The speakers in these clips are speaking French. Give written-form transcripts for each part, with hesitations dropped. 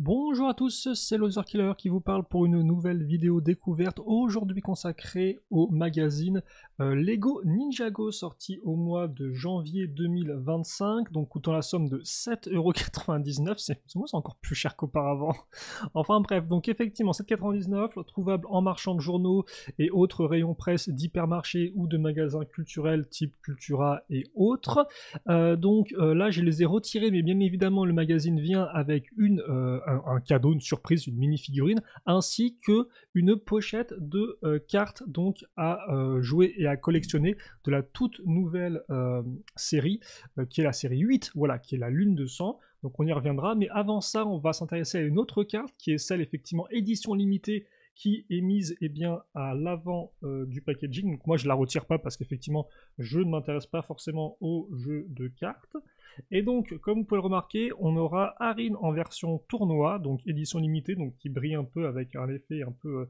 Bonjour à tous, c'est Loser Killer qui vous parle pour une nouvelle vidéo découverte, aujourd'hui consacrée au magazine Lego Ninjago, sorti au mois de janvier 2025, donc coûtant la somme de 7,99€, c'est encore plus cher qu'auparavant. Enfin bref, donc effectivement 7,99€, trouvable en marchand de journaux et autres rayons presse d'hypermarchés ou de magasins culturels type Cultura et autres. Là je les ai retirés, mais bien évidemment le magazine vient avec un cadeau, une surprise, une mini figurine, ainsi que une pochette de cartes donc à jouer et à collectionner de la toute nouvelle série, qui est la série 8, voilà, qui est la Lune de Sang. Donc on y reviendra, mais avant ça, on va s'intéresser à une autre carte, qui est celle effectivement édition limitée, qui est mise bien, à l'avant du packaging. Donc moi je la retire pas parce qu'effectivement je ne m'intéresse pas forcément aux jeux de cartes. Et donc, comme vous pouvez le remarquer, on aura Arin en version tournoi, donc édition limitée, donc qui brille un peu avec un effet un peu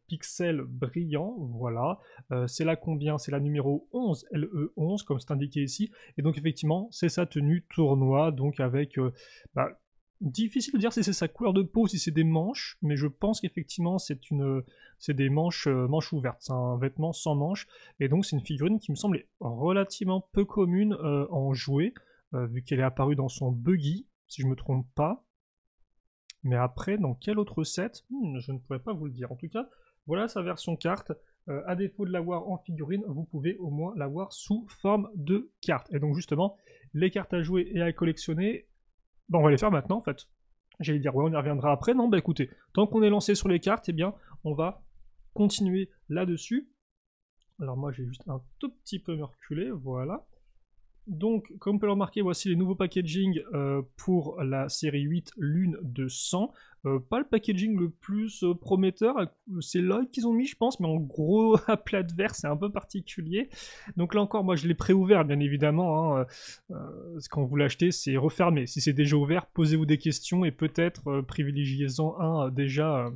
pixel brillant, voilà. C'est la combien? C'est la numéro 11, LE11, comme c'est indiqué ici. Et donc, effectivement, c'est sa tenue tournoi, donc avec... difficile de dire si c'est sa couleur de peau, si c'est des manches, mais je pense qu'effectivement c'est des manches, manches ouvertes, c'est un vêtement sans manches, et donc c'est une figurine qui me semble relativement peu commune en jouet, vu qu'elle est apparue dans son buggy, si je me trompe pas. Mais après, dans quel autre set? Je ne pourrais pas vous le dire. En tout cas, voilà sa version carte. À défaut de l'avoir en figurine, vous pouvez au moins l'avoir sous forme de carte. Et donc justement, les cartes à jouer et à collectionner, on va les faire maintenant en fait. J'allais dire, ouais, on y reviendra après. Non, bah écoutez, tant qu'on est lancé sur les cartes, eh bien, on va continuer là-dessus. Alors moi, j'ai juste un tout petit peu me reculer, voilà. Donc, comme vous pouvez le remarquer, voici les nouveaux packaging pour la série 8 Lune de Sang. Pas le packaging le plus prometteur, c'est là qu'ils ont mis, je pense, mais en gros, à plat de verre, c'est un peu particulier. Donc là encore, moi je l'ai pré-ouvert, bien évidemment. Quand vous l'achetez, c'est refermé. Si c'est déjà ouvert, posez-vous des questions et peut-être privilégiez-en un déjà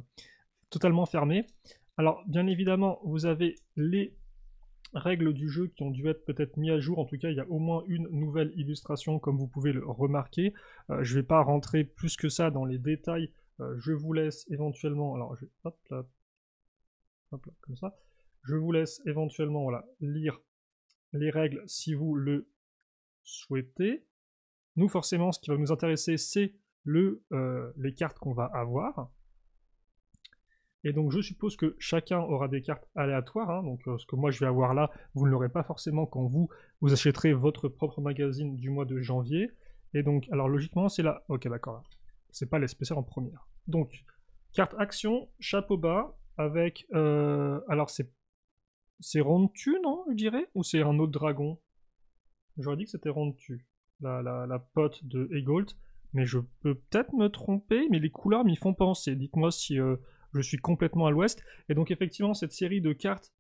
totalement fermé. Alors, bien évidemment, vous avez les règles du jeu qui ont dû être peut-être mis à jour. En tout cas, il y a au moins une nouvelle illustration, comme vous pouvez le remarquer. Je ne vais pas rentrer plus que ça dans les détails. Je vous laisse éventuellement... Alors, je vais... hop là, comme ça. Je vous laisse éventuellement voilà, lire les règles si vous le souhaitez. Nous, forcément, ce qui va nous intéresser, c'est les cartes qu'on va avoir. Et donc je suppose que chacun aura des cartes aléatoires, hein, donc ce que moi je vais avoir là, vous ne l'aurez pas forcément quand vous achèterez votre propre magazine du mois de janvier. Et donc, alors logiquement c'est là, ok d'accord, c'est pas les spéciales en première. Donc, carte action, chapeau bas, avec, alors c'est Rontu, non, je dirais, ou c'est un autre dragon? J'aurais dit que c'était Rontu, la pote de Egolt, mais je peux peut-être me tromper, mais les couleurs m'y font penser. Dites-moi si je suis complètement à l'ouest. Et donc effectivement, cette série de cartes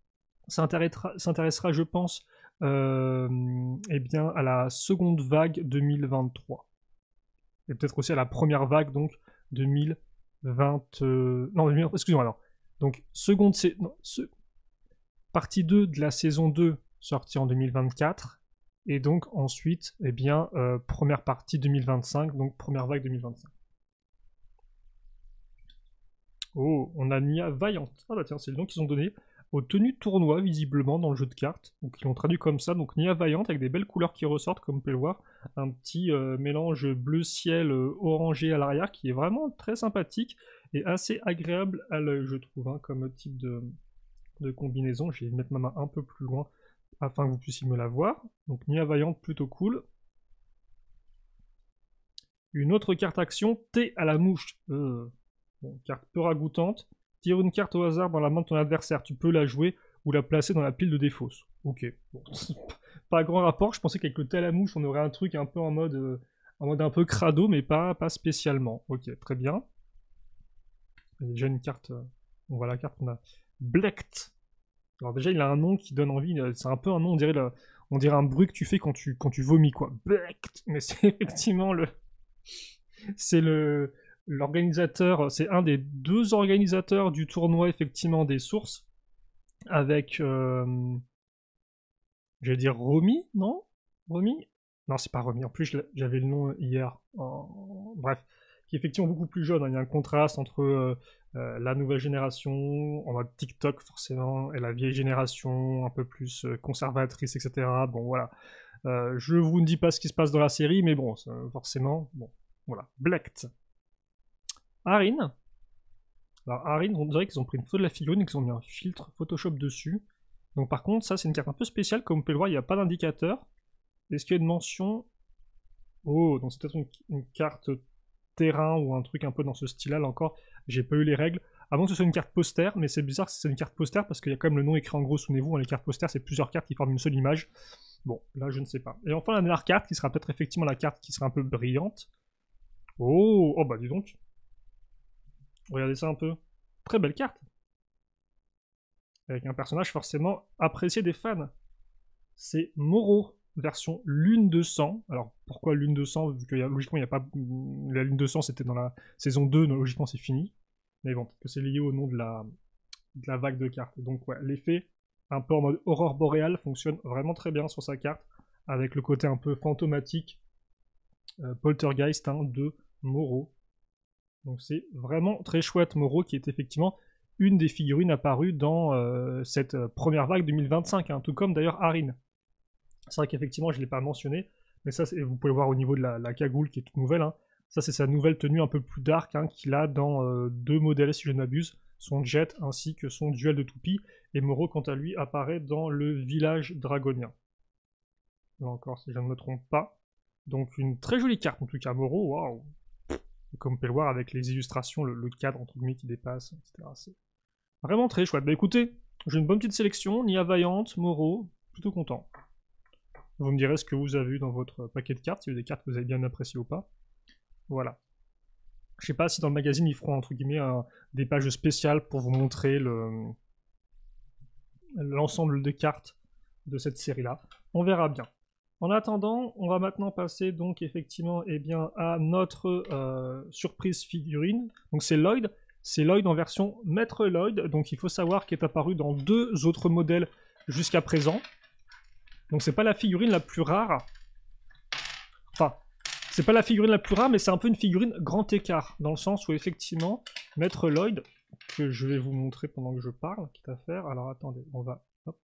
s'intéressera, je pense, bien, à la seconde vague 2023. Et peut-être aussi à la première vague, donc 2020... Non, excusez-moi, alors. Donc, partie 2 de la saison 2, sortie en 2024. Et donc ensuite, première partie 2025, donc première vague 2025. Oh, on a Nia Vaillante. Ah bah tiens, c'est le nom qu'ils ont donné aux tenues tournoi, visiblement, dans le jeu de cartes. Donc ils l'ont traduit comme ça, donc Nia Vaillante, avec des belles couleurs qui ressortent, comme vous pouvez le voir. Un petit mélange bleu ciel orangé à l'arrière, qui est vraiment très sympathique et assez agréable à l'œil, je trouve, hein, comme type de combinaison. Je vais mettre ma main un peu plus loin afin que vous puissiez me la voir. Donc Nia Vaillante, plutôt cool. Une autre carte action, thé à la mouche. Bon, carte peu ragoûtante. Tire une carte au hasard dans la main de ton adversaire. Tu peux la jouer ou la placer dans la pile de défausse. Ok. Bon, pas grand rapport. Je pensais qu'avec le thé à la mouche, on aurait un truc un peu en mode un peu crado, mais pas spécialement. Ok, très bien. Il y a déjà une carte. On voit la carte. On a Blecht. Alors déjà, il a un nom qui donne envie. C'est un peu un nom, on dirait un bruit que tu fais quand tu vomis, quoi. Blecht. Mais c'est effectivement c'est l'organisateur, c'est un des deux organisateurs du tournoi, effectivement, des sources, avec, j'allais dire Romy, non? Romy? Non, c'est pas Romy, en plus j'avais le nom hier, bref, qui est effectivement beaucoup plus jeune, hein. Il y a un contraste entre la nouvelle génération, en mode TikTok forcément, et la vieille génération, un peu plus conservatrice, etc. Bon, voilà. Je vous ne dis pas ce qui se passe dans la série, mais bon, forcément, bon, voilà. Blect. Arin. Alors, Arin, on dirait qu'ils ont pris une photo de la figurine et qu'ils ont mis un filtre Photoshop dessus. Donc, par contre, ça, c'est une carte un peu spéciale. Comme vous pouvez le voir, il n'y a pas d'indicateur. Est-ce qu'il y a une mention? Oh, donc c'est peut-être une carte terrain ou un truc un peu dans ce style-là. Là encore, j'ai pas eu les règles. Avant que ce soit une carte poster, mais c'est bizarre que c'est une carte poster parce qu'il y a quand même le nom écrit en gros, souvenez-vous, les cartes posters, c'est plusieurs cartes qui forment une seule image. Bon, là, je ne sais pas. Et enfin, la dernière carte, qui sera peut-être effectivement la carte qui sera un peu brillante. Oh, oh bah dis donc. Regardez ça un peu. Très belle carte. Avec un personnage forcément apprécié des fans. C'est Moro, version Lune de Sang. Alors pourquoi Lune de Sang? Vu que logiquement il n'y a pas. La Lune de Sang c'était dans la saison 2, donc logiquement c'est fini. Mais bon, que c'est lié au nom de la vague de cartes. Donc ouais, l'effet un peu en mode aurore boréale fonctionne vraiment très bien sur sa carte. Avec le côté un peu fantomatique, poltergeist hein, de Moro. Donc c'est vraiment très chouette, Moro, qui est effectivement une des figurines apparues dans cette première vague 2025, hein, tout comme d'ailleurs Arin. C'est vrai qu'effectivement je ne l'ai pas mentionné, mais ça vous pouvez le voir au niveau de la cagoule qui est toute nouvelle. Hein. Ça c'est sa nouvelle tenue un peu plus dark hein, qu'il a dans deux modèles si je ne m'abuse, son jet ainsi que son duel de toupie. Et Moro quant à lui apparaît dans le village dragonien. Là encore si je ne me trompe pas. Donc une très jolie carte en tout cas, Moro, waouh! Comme on peut le voir avec les illustrations, le cadre entre guillemets qui dépasse, etc. C'est vraiment très chouette. Bah écoutez, j'ai une bonne petite sélection, Nia Vaillante, Moro, plutôt content. Vous me direz ce que vous avez eu dans votre paquet de cartes, si vous avez des cartes que vous avez bien appréciées ou pas. Voilà. Je sais pas si dans le magazine ils feront entre guillemets des pages spéciales pour vous montrer l'ensemble de cartes de cette série-là. On verra bien. En attendant, on va maintenant passer donc effectivement à notre surprise figurine. Donc c'est Lloyd. C'est Lloyd en version Maître Lloyd. Donc il faut savoir qu'il est apparu dans deux autres modèles jusqu'à présent. Donc c'est pas la figurine la plus rare. Enfin, c'est pas la figurine la plus rare, mais c'est un peu une figurine grand écart. Dans le sens où effectivement, Maître Lloyd, que je vais vous montrer pendant que je parle, quitte à faire. Alors attendez, on va hop,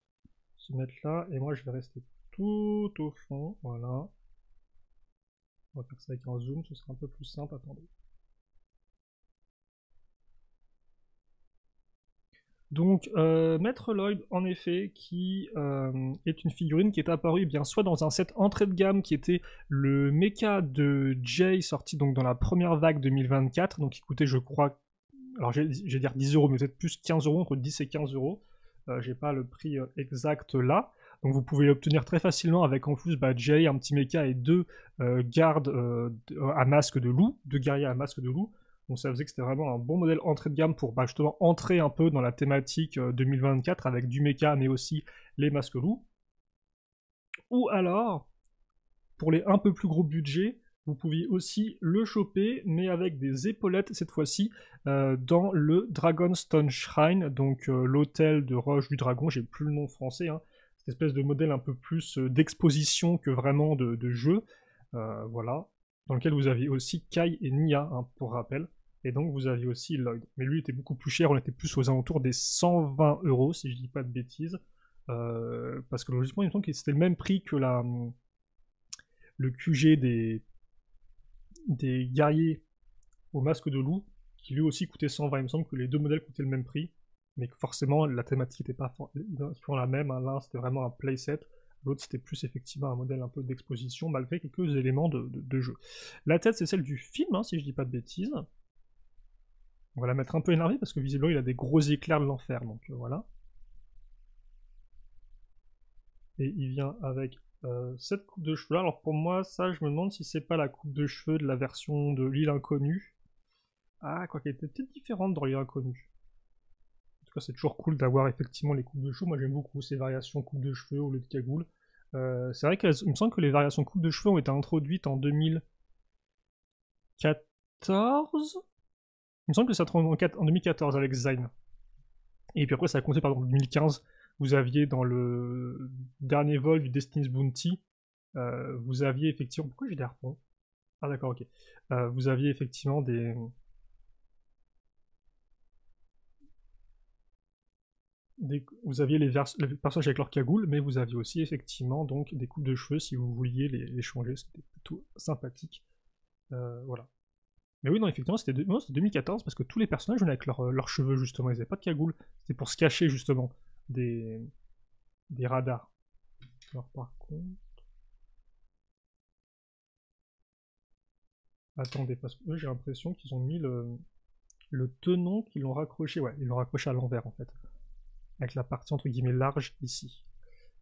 se mettre là. Et moi je vais rester tout au fond, voilà. On va faire ça avec un zoom, ce sera un peu plus simple, attendez. Donc, Maître Lloyd, en effet, qui est une figurine qui est apparue bien soit dans un set entrée de gamme qui était le mecha de Jay, sorti donc dans la première vague 2024, donc qui coûtait, je crois, alors j'ai dire 10 euros, mais peut-être plus 15 euros, entre 10 et 15 euros. J'ai pas le prix exact là. Donc vous pouvez l'obtenir très facilement avec en plus Jay, un petit mecha et deux gardes à masque de loup, deux guerriers à masque de loup. Donc ça faisait que c'était vraiment un bon modèle entrée de gamme pour justement entrer un peu dans la thématique 2024 avec du mecha mais aussi les masques loups. Ou alors, pour les un peu plus gros budgets, vous pouviez aussi le choper, mais avec des épaulettes cette fois-ci, dans le Dragonstone Shrine, donc l'hôtel de roche du dragon, j'ai plus le nom français, hein, cette espèce de modèle un peu plus d'exposition que vraiment de jeu, voilà, dans lequel vous aviez aussi Kai et Nia, hein, pour rappel, et donc vous aviez aussi Lloyd. Mais lui était beaucoup plus cher, on était plus aux alentours des 120 euros, si je dis pas de bêtises, parce que logiquement il me semble que c'était le même prix que le QG des guerriers au masque de loup, qui lui aussi coûtait 120. Il me semble que les deux modèles coûtaient le même prix, mais que forcément la thématique n'était pas la même. Hein. L'un c'était vraiment un playset, l'autre c'était plus effectivement un modèle un peu d'exposition, malgré quelques éléments de jeu. La tête c'est celle du film, hein, si je dis pas de bêtises. On va la mettre un peu énervée parce que visiblement il a des gros éclairs de l'enfer, donc voilà. Et il vient avec cette coupe de cheveux là. Alors pour moi, ça, je me demande si c'est pas la coupe de cheveux de la version de l'île inconnue. Ah, quoi qu'elle était peut-être différente dans l'île inconnue. En tout cas, c'est toujours cool d'avoir effectivement les coupes de cheveux. Moi, j'aime beaucoup ces variations coupe de cheveux au lieu de cagoule. C'est vrai qu'il me semble que les variations coupe de cheveux ont été introduites en 2014. Il me semble que ça a été en 2014 avec Zayn. Et puis après, ça a compté par exemple en 2015. Vous aviez dans le dernier vol du Destiny's Bounty, vous aviez effectivement... Pourquoi j'ai des harpons? Ah d'accord, ok. Vous aviez effectivement des... Vous aviez les personnages avec leur cagoule, mais vous aviez aussi effectivement donc des coupes de cheveux si vous vouliez les changer, c'était plutôt sympathique. Voilà. Mais oui, non, effectivement, c'était 2014 parce que tous les personnages venaient avec leurs cheveux justement, ils n'avaient pas de cagoule. C'était pour se cacher justement des, des radars. Alors par contre... Attendez, parce que eux, j'ai l'impression qu'ils ont mis le tenon, qu'ils l'ont raccroché, ouais, ils l'ont raccroché à l'envers en fait. Avec la partie entre guillemets large ici.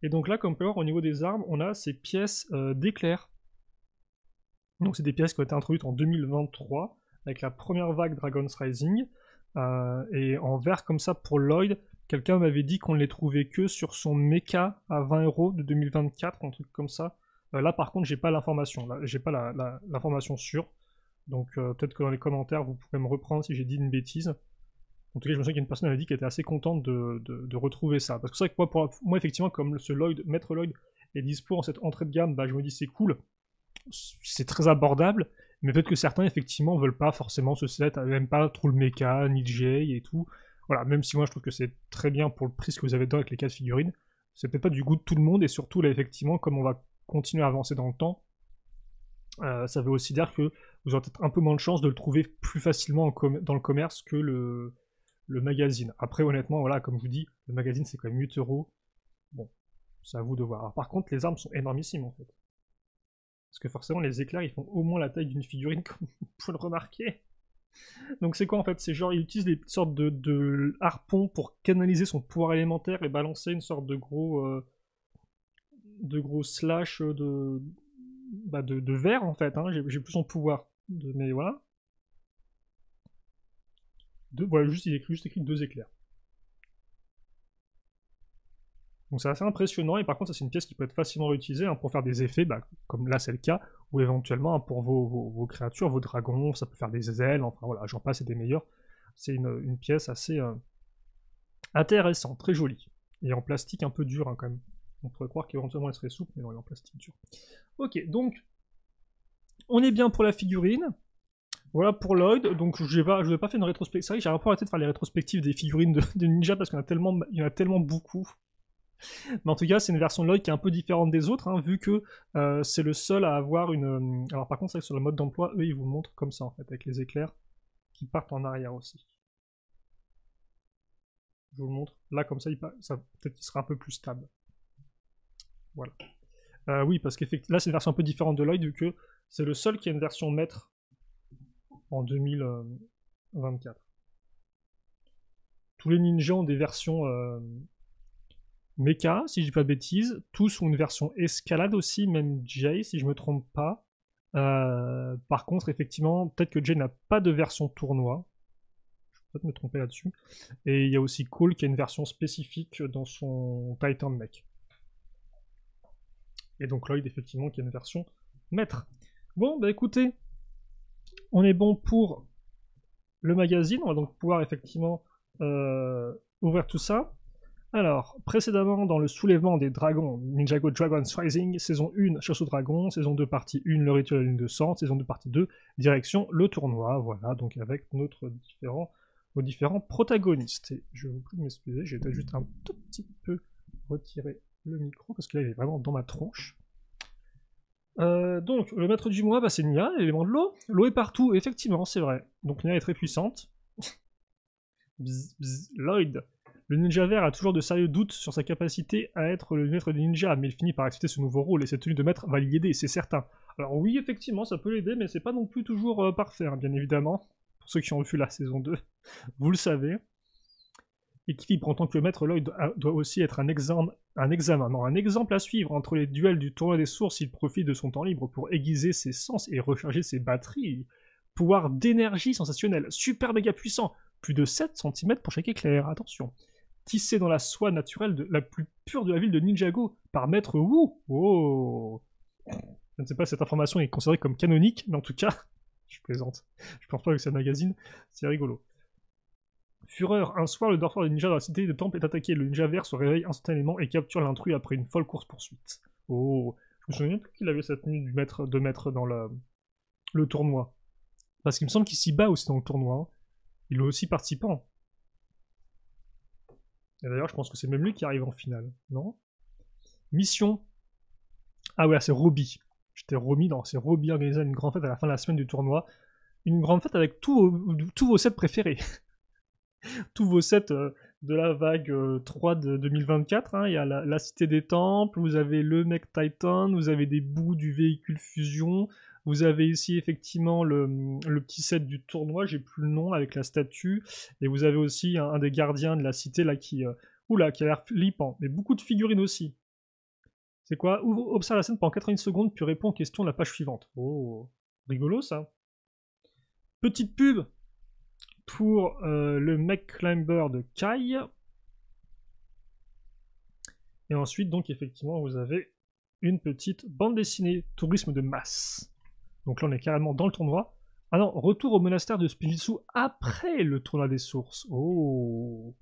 Et donc là, comme on peut voir, au niveau des armes, on a ces pièces d'éclairs. Donc c'est des pièces qui ont été introduites en 2023, avec la première vague Dragon's Rising. Et en vert comme ça pour Lloyd, quelqu'un m'avait dit qu'on ne les trouvait que sur son mecha à 20 € de 2024, un truc comme ça. Là par contre, j'ai pas l'information, j'ai pas l'information sûre. Donc peut-être que dans les commentaires, vous pourrez me reprendre si j'ai dit une bêtise. En tout cas, je me souviens qu'il y a une personne qui avait dit qu'elle était assez contente de retrouver ça. Parce que c'est vrai que moi, effectivement, comme ce Lloyd, Maître Lloyd est dispo en cette entrée de gamme, bah, je me dis c'est cool, c'est très abordable, mais peut-être que certains, effectivement, veulent pas forcément ce set, même pas trop le mecha, ni le J et tout. Voilà, même si moi je trouve que c'est très bien pour le prix que vous avez dedans avec les 4 figurines, c'est peut-être pas du goût de tout le monde, et surtout là, effectivement, comme on va continuer à avancer dans le temps, ça veut aussi dire que vous aurez peut-être un peu moins de chance de le trouver plus facilement dans le commerce que le magazine. Après, honnêtement, voilà, comme je vous dis, le magazine c'est quand même 8 €. Bon, c'est à vous de voir. Alors, par contre, les armes sont énormissimes en fait. Parce que forcément, les éclairs ils font au moins la taille d'une figurine, comme vous pouvez le remarquer. Donc, c'est quoi en fait? C'est genre, il utilise des sortes de harpons pour canaliser son pouvoir élémentaire et balancer une sorte de gros slash de verre en fait. Hein. J'ai plus son pouvoir. Mais voilà. Voilà, il est juste écrit 2 éclairs. Donc c'est assez impressionnant, et par contre ça c'est une pièce qui peut être facilement réutilisée hein, pour faire des effets, bah, comme là c'est le cas, ou éventuellement hein, pour vos créatures, vos dragons, ça peut faire des ailes, enfin voilà, j'en passe et des meilleurs. C'est une pièce assez intéressante, très jolie, et en plastique un peu dur hein, quand même. On pourrait croire qu'éventuellement elle serait souple, mais non, elle est en plastique dur. Ok, donc on est bien pour la figurine. Voilà pour Lloyd, donc je n'ai pas fait une rétrospective. C'est vrai que j'ai un peu arrêté de faire les rétrospectives des figurines de Ninja parce qu'il y en a tellement beaucoup. Mais en tout cas, c'est une version de Lloyd qui est un peu différente des autres, hein, vu que c'est le seul à avoir une... Alors par contre, c'est vrai que sur le mode d'emploi, eux, ils vous le montrent comme ça, en fait, avec les éclairs qui partent en arrière aussi. Je vous le montre. Là, comme ça, peut-être qu'il sera un peu plus stable. Voilà. Oui, parce qu'effectivement, là, c'est une version un peu différente de Lloyd, vu que c'est le seul qui a une version maître en 2024. Tous les ninjas ont des versions mecha, si je dis pas de bêtises. Tous ont une version escalade aussi, même Jay, si je me trompe pas. Par contre, effectivement, peut-être que Jay n'a pas de version tournoi. Je peux peut-être me tromper là-dessus. Et il y a aussi Cole qui a une version spécifique dans son Titan Mech. Et donc Lloyd, effectivement, qui a une version maître. Bon, bah écoutez, on est bon pour le magazine. On va donc pouvoir effectivement ouvrir tout ça. Alors, précédemment, dans le soulèvement des dragons, Ninjago Dragon's Rising, saison 1, chasse aux dragons, saison 2, partie 1, le rituel de la lune de sang, saison 2, partie 2, direction le tournoi, voilà, donc avec nos différents protagonistes. Et je vous prie de m'excuser, j'ai peut-être juste un tout petit peu retiré le micro, parce que là, il est vraiment dans ma tronche. Donc, le maître du mois, bah, c'est Nia, l'élément de l'eau. L'eau est partout, effectivement, c'est vrai. Donc Nia est très puissante. Bzz, bzz, Lloyd. Le ninja vert a toujours de sérieux doutes sur sa capacité à être le maître des ninjas, mais il finit par accepter ce nouveau rôle et cette tenue de maître va l'y aider, c'est certain. Alors oui, effectivement, ça peut l'aider, mais c'est pas non plus toujours parfait, hein, bien évidemment. Pour ceux qui ont vu la saison 2, vous le savez. Équilibre en tant que maître, Lloyd doit aussi être un exemple à suivre entre les duels du tournoi des sources. Il profite de son temps libre pour aiguiser ses sens et recharger ses batteries. Pouvoir d'énergie sensationnel, super méga puissant, plus de 7 cm pour chaque éclair, attention. Tissé dans la soie naturelle la plus pure de la ville de Ninjago, par Maître Wu. Oh. Je ne sais pas si cette information est considérée comme canonique, mais en tout cas, je plaisante. Je pense pas que c'est un magazine, c'est rigolo. Fureur, un soir, le dortoir des ninjas dans la cité de Temple est attaqué. Le ninja vert se réveille instantanément et capture l'intrus après une folle course-poursuite. Oh, je me souviens plus qu'il avait cette tenue de maître dans le tournoi. Parce qu'il me semble qu'il s'y bat aussi dans le tournoi. Hein. Il est aussi participant. Et d'ailleurs, je pense que c'est même lui qui arrive en finale, non? Mission. Ah ouais, c'est Robbie. J'étais remis dans. C'est Robbie organisé une grande fête à la fin de la semaine du tournoi. Une grande fête avec tous vos sets préférés. Tous vos sets de la vague 3 de 2024. Hein. Il y a la Cité des Temples, vous avez le Mech Titan, vous avez des bouts du véhicule Fusion, vous avez ici effectivement le petit set du tournoi, j'ai plus le nom, avec la statue, et vous avez aussi un des gardiens de la cité là qui a l'air flippant, mais beaucoup de figurines aussi. C'est quoi? Observe la scène pendant 90 secondes, puis réponds aux questions de la page suivante. Oh, rigolo ça. Petite pub pour le Mech Climber de Kai. Et ensuite, donc, effectivement, vous avez une petite bande dessinée Tourisme de masse. Donc là, on est carrément dans le tournoi. Ah non, retour au monastère de Spinjitzu après le tournoi des sources. Oh.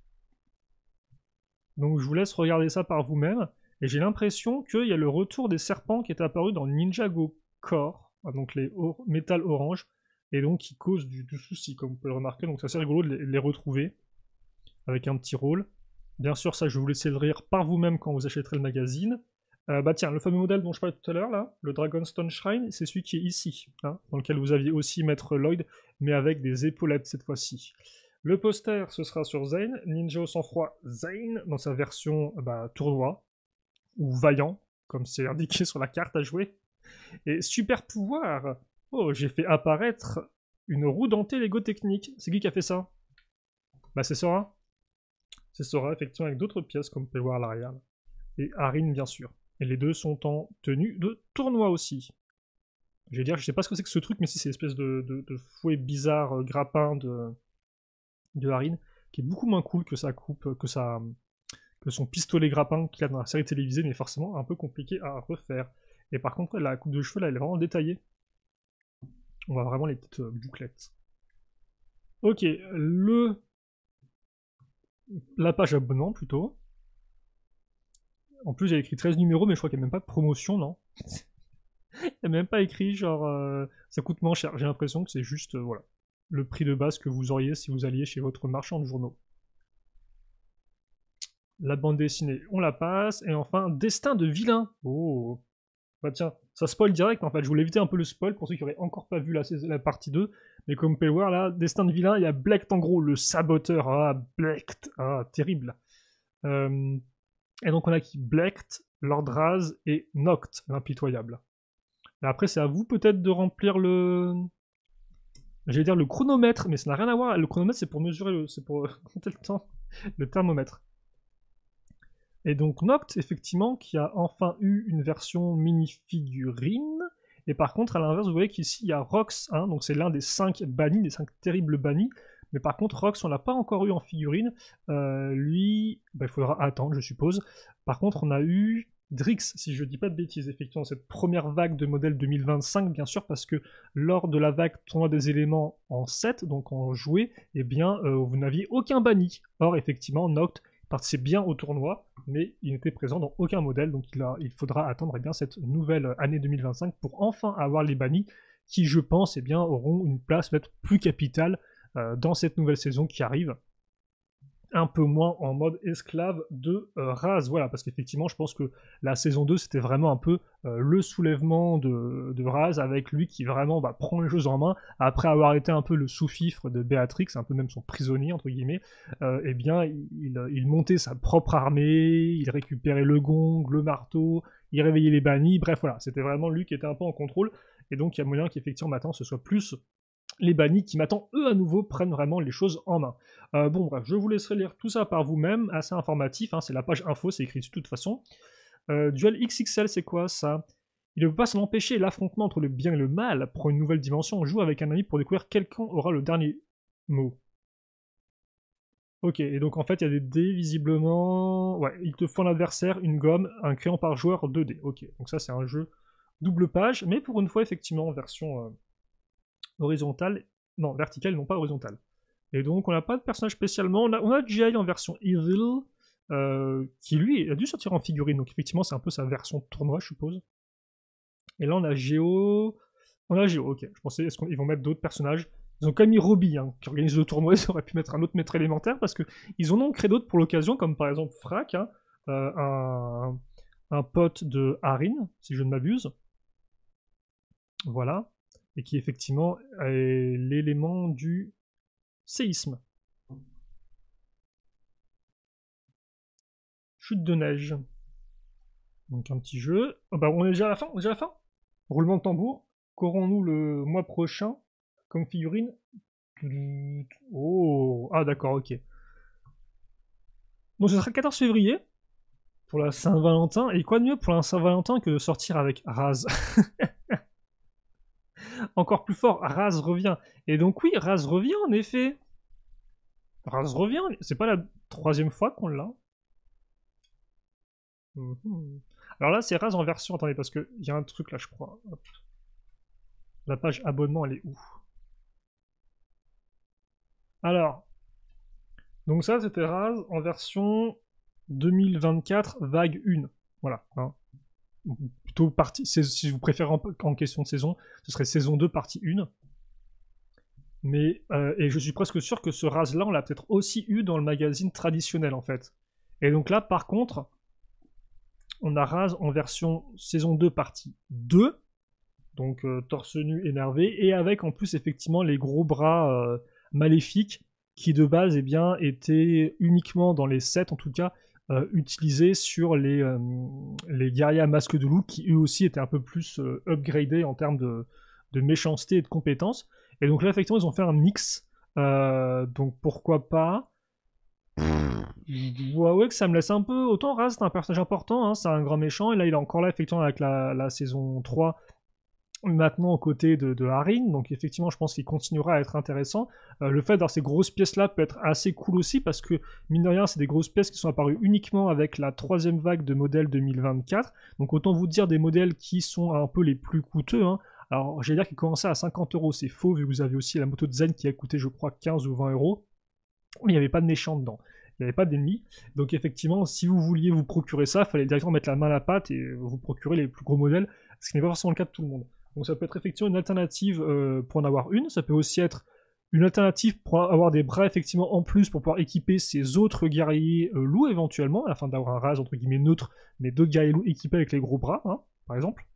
Donc je vous laisse regarder ça par vous-même. Et j'ai l'impression qu'il y a le retour des serpents qui est apparu dans Ninjago Core, donc les métal orange, et donc qui causent du souci, comme vous pouvez le remarquer. Donc c'est assez rigolo de les retrouver, avec un petit rôle. Bien sûr, ça je vais vous laisser le rire par vous-même quand vous achèterez le magazine. Bah tiens, le fameux modèle dont je parlais tout à l'heure, là, le Dragonstone Shrine, c'est celui qui est ici, hein, dans lequel vous aviez aussi Maître Lloyd, mais avec des épaulettes cette fois-ci. Le poster, ce sera sur Zane, Ninja au sang-froid Zane, dans sa version tournoi, ou vaillant, comme c'est indiqué sur la carte à jouer. Et super pouvoir. Oh, j'ai fait apparaître une roue dentée Lego Technique. C'est qui a fait ça? Bah c'est Sora. C'est Sora, effectivement, avec d'autres pièces, comme vous pouvez le voir à l'arrière. Et Arin, bien sûr. Et les deux sont en tenue de tournoi aussi. Je vais dire, je sais pas ce que c'est que ce truc, mais si c'est une espèce de fouet bizarre, grappin de Arin, qui est beaucoup moins cool que sa coupe, que son pistolet grappin qu'il a dans la série télévisée, mais forcément un peu compliqué à refaire. Et par contre, la coupe de cheveux, là, elle est vraiment détaillée. On voit vraiment les petites bouclettes. Ok, la page abonnement, plutôt. En plus, j'ai écrit 13 numéros, mais je crois qu'il n'y a même pas de promotion, non? Il n'y a même pas écrit, genre, ça coûte moins cher. J'ai l'impression que c'est juste, voilà, le prix de base que vous auriez si vous alliez chez votre marchand de journaux. La bande dessinée, on la passe. Et enfin, Destin de vilain. Oh. Bah tiens, ça spoil direct, en fait. Je voulais éviter un peu le spoil pour ceux qui n'auraient encore pas vu la partie 2. Mais comme vous pouvez le voir, là, Destin de vilain, il y a Blect en gros, le saboteur. Ah, Blect. Ah, terrible. Et donc on a qui Blect, Lord Raz et Noct, l'impitoyable. Et après, c'est à vous peut-être de remplir le... J'allais dire le chronomètre, mais ça n'a rien à voir. Le chronomètre, c'est pour mesurer, c'est pour compter le temps. Le thermomètre. Et donc Noct, effectivement, qui a enfin eu une version mini-figurine. Et par contre, à l'inverse, vous voyez qu'ici, il y a Rox, hein, donc c'est l'un des 5 bannis, des 5 terribles bannis. Mais par contre, Rox, on l'a pas encore eu en figurine. Lui, il faudra attendre, je suppose. Par contre, on a eu Drix, si je dis pas de bêtises, effectivement, cette première vague de modèle 2025, bien sûr, parce que lors de la vague tournoi des éléments en 7, donc en jouet, eh bien, vous n'aviez aucun banni. Or, effectivement, Noct participe bien au tournoi, mais il n'était présent dans aucun modèle, donc il faudra attendre bien, cette nouvelle année 2025 pour enfin avoir les bannis qui, je pense, bien, auront une place peut-être plus capitale dans cette nouvelle saison qui arrive. Un peu moins en mode esclave de Raz, voilà, parce qu'effectivement, je pense que la saison 2, c'était vraiment un peu le soulèvement de Raz, avec lui qui vraiment prend les choses en main, après avoir été un peu le sous-fifre de Béatrix, un peu même son prisonnier, entre guillemets, eh bien, il montait sa propre armée, il récupérait le gong, le marteau, il réveillait les bannis, bref, voilà, c'était vraiment lui qui était un peu en contrôle, et donc il y a moyen qu'effectivement, maintenant, ce soit plus les bannis qui maintenant, eux, à nouveau, prennent vraiment les choses en main. Bon, bref, je vous laisserai lire tout ça par vous-même, assez informatif, hein, c'est la page info, c'est écrit de toute façon. Duel XXL, c'est quoi ça? Il ne peut pas s'en empêcher, l'affrontement entre le bien et le mal prend une nouvelle dimension, on joue avec un ami pour découvrir quel camp aura le dernier mot. Ok, et donc en fait, il y a des dés, visiblement... Ouais, il te faut un adversaire, une gomme, un crayon par joueur, 2 dés. Ok, donc ça, c'est un jeu double page, mais pour une fois, effectivement, en version... horizontale, non, verticale, non pas horizontale. Et donc on n'a pas de personnage spécialement, on a Jay en version Evil, qui lui a dû sortir en figurine, donc effectivement c'est un peu sa version tournoi je suppose. Et là on a Géo, On a Giro, ok. Je pensais, est-ce qu'ils vont mettre d'autres personnages? Ils ont quand même mis Robbie, hein, qui organise le tournoi, ils auraient pu mettre un autre maître élémentaire, parce que ils en ont créé d'autres pour l'occasion, comme par exemple Frac, hein, un pote de Harin, si je ne m'abuse. Voilà. Et qui effectivement est l'élément du séisme. Chute de neige. Donc un petit jeu. Oh bah on est déjà à la fin, on est déjà à la fin. Roulement de tambour. Qu'aurons-nous le mois prochain comme figurine? Oh, ah d'accord, ok. Donc ce sera le 14 février pour la Saint-Valentin. Et quoi de mieux pour la Saint-Valentin que de sortir avec Raz? Encore plus fort, Raz revient. Et donc oui, Raz revient en effet. Raz revient, c'est pas la troisième fois qu'on l'a. Alors là, c'est Raz en version. Attendez, parce qu'il y a un truc là, je crois. Hop. La page abonnement, elle est où? Alors, donc ça, c'était Raz en version 2024, vague 1. Voilà. Hein. Plutôt partie. Si vous préférez en question de saison, ce serait saison 2, partie 1. Mais, et je suis presque sûr que ce Raz-là, on l'a peut-être aussi eu dans le magazine traditionnel, en fait. Et donc là, par contre, on a Raz en version saison 2, partie 2. Donc torse nu énervé, et avec en plus effectivement les gros bras maléfiques qui de base étaient uniquement dans les sets en tout cas utilisés sur les guerriers à masque de loup qui eux aussi étaient un peu plus upgradés en termes de méchanceté et de compétences. Et donc là effectivement ils ont fait un mix, donc pourquoi pas. Ouais, que ça me laisse un peu. Autant Raz c'est un personnage important, hein, c'est un grand méchant, et là il est encore là effectivement avec la saison 3 maintenant aux côtés de Harin, donc effectivement je pense qu'il continuera à être intéressant. Le fait d'avoir ces grosses pièces là peut être assez cool aussi parce que mine de rien c'est des grosses pièces qui sont apparues uniquement avec la troisième vague de modèles 2024, donc autant vous dire des modèles qui sont un peu les plus coûteux, hein. Alors j'allais dire qu'ils commençaient à 50€, c'est faux vu que vous avez aussi la moto de Zen qui a coûté je crois 15 ou 20€, mais il n'y avait pas de méchants dedans. Il n'y avait pas d'ennemis. Donc effectivement, si vous vouliez vous procurer ça, il fallait directement mettre la main à la pâte et vous procurer les plus gros modèles, ce qui n'est pas forcément le cas de tout le monde. Donc ça peut être effectivement une alternative pour en avoir une. Ça peut aussi être une alternative pour avoir des bras effectivement en plus pour pouvoir équiper ces autres guerriers loups éventuellement, afin d'avoir un Raz entre guillemets neutre, mais d'autres guerriers loups équipés avec les gros bras, hein, par exemple.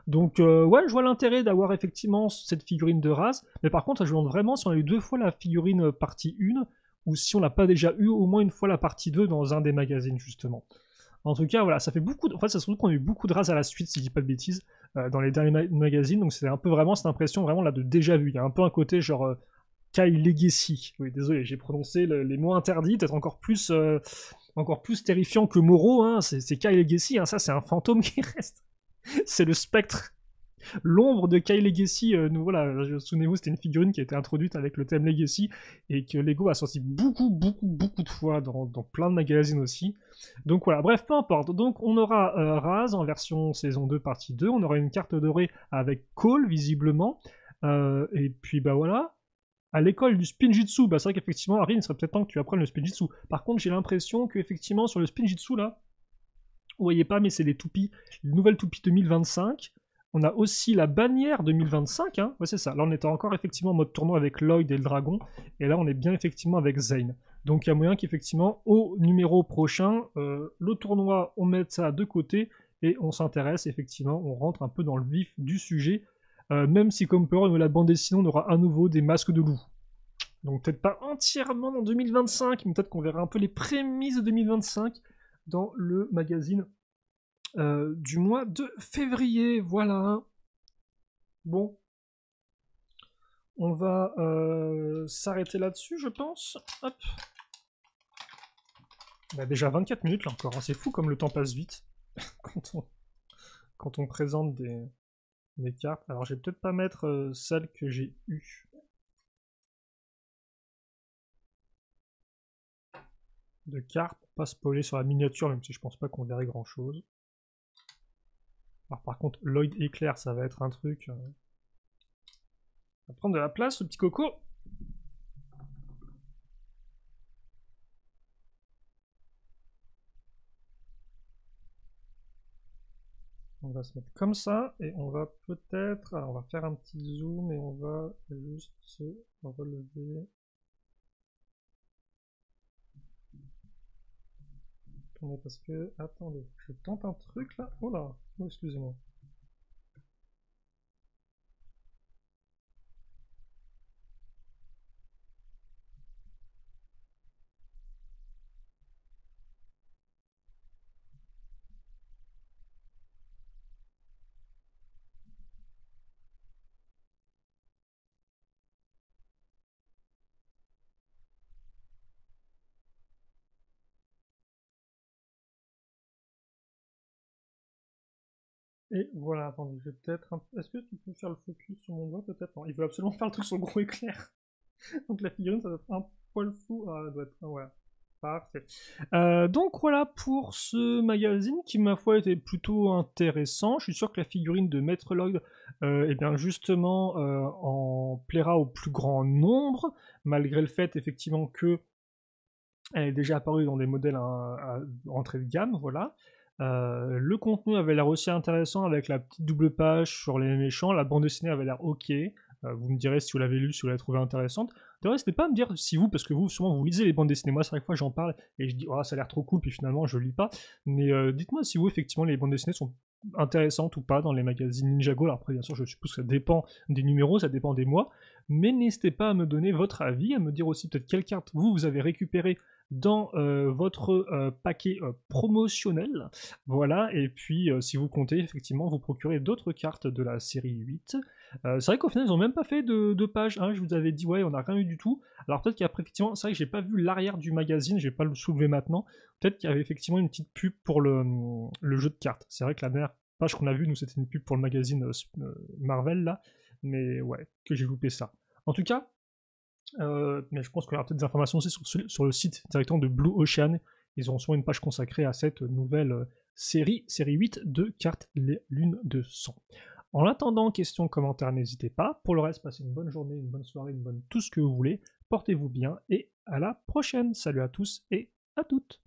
Donc ouais, je vois l'intérêt d'avoir effectivement cette figurine de Raz, mais par contre, je me demande vraiment si on a eu 2 fois la figurine partie 1, ou si on n'a pas déjà eu au moins une fois la partie 2 dans un des magazines, justement. En tout cas, voilà, ça fait beaucoup de... En fait, ça se trouve qu'on a eu beaucoup de Raz à la suite, si je dis pas de bêtises, dans les derniers magazines, donc c'est un peu vraiment cette impression vraiment là de déjà vu. Il y a un peu un côté genre Kai Legacy. Oui, désolé, j'ai prononcé les mots interdits, peut-être encore plus terrifiant que Moro, hein, c'est Kai Legacy, hein, ça c'est un fantôme qui reste. C'est le spectre, l'ombre de Kai Legacy. Voilà, souvenez-vous, c'était une figurine qui a été introduite avec le thème Legacy et que Lego a sorti beaucoup de fois dans plein de magazines aussi. Donc voilà, bref, peu importe. Donc on aura Raz en version saison 2 partie 2, on aura une carte dorée avec Cole visiblement, et puis bah voilà. À l'école du Spinjitzu, bah c'est vrai qu'effectivement, Harry, il serait peut-être temps que tu apprennes le Spinjitzu. Par contre, j'ai l'impression qu'effectivement, sur le Spinjitzu là, vous voyez pas, mais c'est les toupies, les nouvelles toupies 2025. On a aussi la bannière 2025, hein. Ouais, c'est ça. Là, on était encore effectivement en mode tournoi avec Lloyd et le dragon, et là, on est bien effectivement avec Zane. Donc, il y a moyen qu'effectivement, au numéro prochain, le tournoi, on mette ça de côté, et on s'intéresse, effectivement, on rentre un peu dans le vif du sujet, même si, comme peur, la bande dessinée, on aura à nouveau des masques de loup. Donc, peut-être pas entièrement en 2025, mais peut-être qu'on verra un peu les prémices de 2025 dans le magazine du mois de février. Voilà. Bon, on va s'arrêter là-dessus, je pense. Hop. On a déjà 24 minutes là encore, hein. C'est fou comme le temps passe vite quand on présente des cartes. Alors, je vais peut-être pas mettre celles que j'ai eues de cartes pour pas spoiler sur la miniature, même si je pense pas qu'on verrait grand chose. Alors par contre, Lloyd éclair, ça va être un truc. Ça va prendre de la place, ce petit coco. On va se mettre comme ça, et on va peut-être... Alors on va faire un petit zoom, et on va juste se relever. Attendez, parce que... Attendez, je tente un truc là. Oh là, oh, excusez-moi. Et voilà, attendez, je vais peut-être... Est-ce que tu peux faire le focus sur mon doigt, peut-être? Non, il veut absolument faire le truc sur le gros éclair. Donc la figurine, ça doit être un poil fou. Ah, ça doit être... Ouais, parfait. Donc voilà pour ce magazine qui, ma foi, était plutôt intéressant. Je suis sûr que la figurine de Maître Lloyd, eh bien justement, en plaira au plus grand nombre, malgré le fait, effectivement, que elle est déjà apparue dans des modèles à entrée de gamme, voilà. Le contenu avait l'air aussi intéressant avec la petite double page sur les méchants. La bande dessinée avait l'air ok. Vous me direz si vous l'avez lu, si vous l'avez trouvé intéressante. D'ailleurs, n'hésitez pas à me dire si vous, parce que vous, souvent, vous lisez les bandes dessinées. Moi, c'est vrai que fois, j'en parle et je dis, oh, ça a l'air trop cool, puis finalement, je lis pas. Mais dites-moi si vous, effectivement, les bandes dessinées sont intéressantes ou pas dans les magazines Ninjago. Alors après, bien sûr, je suppose que ça dépend des numéros, ça dépend des mois. Mais n'hésitez pas à me donner votre avis, à me dire aussi peut-être quelle carte vous avez récupéré dans votre paquet promotionnel. Voilà, et puis si vous comptez effectivement vous procurer d'autres cartes de la série 8. C'est vrai qu'au final ils n'ont même pas fait de page, hein, je vous avais dit ouais on n'a rien eu du tout. Alors peut-être qu'après effectivement, c'est vrai que j'ai pas vu l'arrière du magazine, je vais pas le soulever maintenant. Peut-être qu'il y avait effectivement une petite pub pour le jeu de cartes. C'est vrai que la dernière page qu'on a vue, nous c'était une pub pour le magazine Marvel là, mais ouais, que j'ai loupé ça. En tout cas, mais je pense qu'il y aura peut-être des informations aussi sur le site directement de Blue Ocean. Ils auront souvent une page consacrée à cette nouvelle série 8 de cartes Les Lunes de Sang. En attendant, questions, commentaires, n'hésitez pas. Pour le reste, passez une bonne journée, une bonne soirée, une bonne tout ce que vous voulez. Portez-vous bien et à la prochaine. Salut à tous et à toutes.